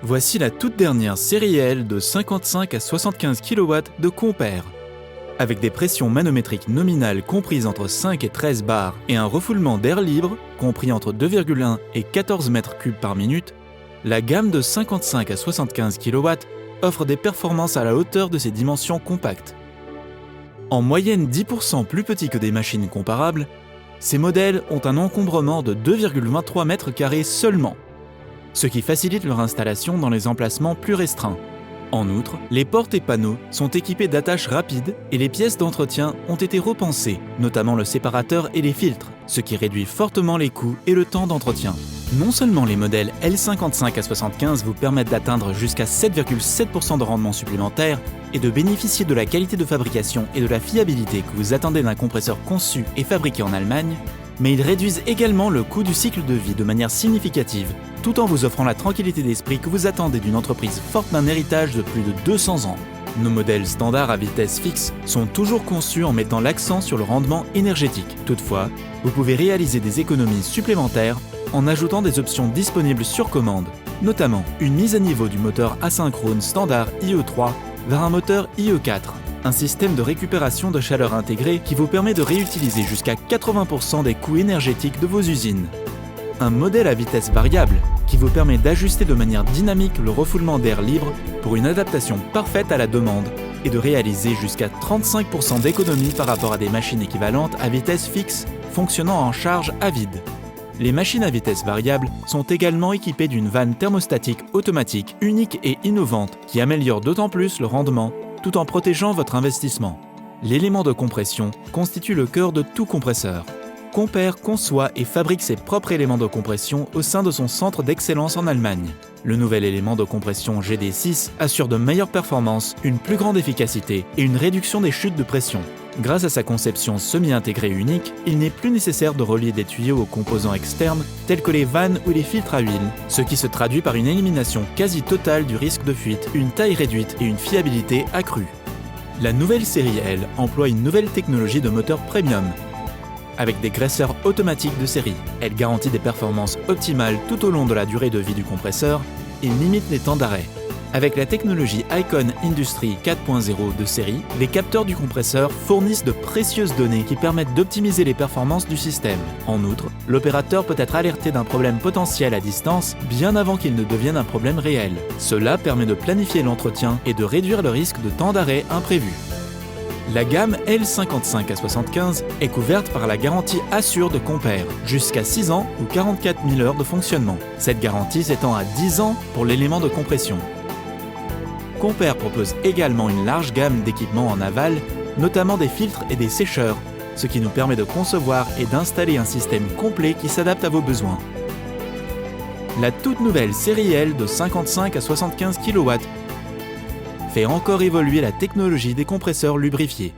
Voici la toute dernière série L de 55 à 75 kW de Compare. Avec des pressions manométriques nominales comprises entre 5 et 13 bars et un refoulement d'air libre compris entre 2,1 et 14 m3 par minute, la gamme de 55 à 75 kW offre des performances à la hauteur de ses dimensions compactes. En moyenne 10% plus petits que des machines comparables, ces modèles ont un encombrement de 2,23 m² seulement, ce qui facilite leur installation dans les emplacements plus restreints. En outre, les portes et panneaux sont équipés d'attaches rapides et les pièces d'entretien ont été repensées, notamment le séparateur et les filtres, ce qui réduit fortement les coûts et le temps d'entretien. Non seulement les modèles L55 à 75 vous permettent d'atteindre jusqu'à 7,7% de rendement supplémentaire et de bénéficier de la qualité de fabrication et de la fiabilité que vous attendez d'un compresseur conçu et fabriqué en Allemagne, mais ils réduisent également le coût du cycle de vie de manière significative, tout en vous offrant la tranquillité d'esprit que vous attendez d'une entreprise forte d'un héritage de plus de 200 ans. Nos modèles standards à vitesse fixe sont toujours conçus en mettant l'accent sur le rendement énergétique. Toutefois, vous pouvez réaliser des économies supplémentaires en ajoutant des options disponibles sur commande, notamment une mise à niveau du moteur asynchrone standard IE3 vers un moteur IE4, un système de récupération de chaleur intégré qui vous permet de réutiliser jusqu'à 80% des coûts énergétiques de vos usines. Un modèle à vitesse variable qui vous permet d'ajuster de manière dynamique le refoulement d'air libre pour une adaptation parfaite à la demande et de réaliser jusqu'à 35% d'économie par rapport à des machines équivalentes à vitesse fixe fonctionnant en charge à vide. Les machines à vitesse variable sont également équipées d'une vanne thermostatique automatique unique et innovante qui améliore d'autant plus le rendement tout en protégeant votre investissement. L'élément de compression constitue le cœur de tout compresseur. Compare conçoit et fabrique ses propres éléments de compression au sein de son centre d'excellence en Allemagne. Le nouvel élément de compression GD6 assure de meilleures performances, une plus grande efficacité et une réduction des chutes de pression. Grâce à sa conception semi-intégrée unique, il n'est plus nécessaire de relier des tuyaux aux composants externes tels que les vannes ou les filtres à huile, ce qui se traduit par une élimination quasi totale du risque de fuite, une taille réduite et une fiabilité accrue. La nouvelle série L emploie une nouvelle technologie de moteur premium. Avec des graisseurs automatiques de série, elle garantit des performances optimales tout au long de la durée de vie du compresseur et limite les temps d'arrêt. Avec la technologie Icon Industry 4.0 de série, les capteurs du compresseur fournissent de précieuses données qui permettent d'optimiser les performances du système. En outre, l'opérateur peut être alerté d'un problème potentiel à distance bien avant qu'il ne devienne un problème réel. Cela permet de planifier l'entretien et de réduire le risque de temps d'arrêt imprévu. La gamme L55 à 75 est couverte par la garantie Assure de Compare, jusqu'à 6 ans ou 44 000 heures de fonctionnement. Cette garantie s'étend à 10 ans pour l'élément de compression. Compare propose également une large gamme d'équipements en aval, notamment des filtres et des sécheurs, ce qui nous permet de concevoir et d'installer un système complet qui s'adapte à vos besoins. La toute nouvelle série L de 55 à 75 kW fait encore évoluer la technologie des compresseurs lubrifiés.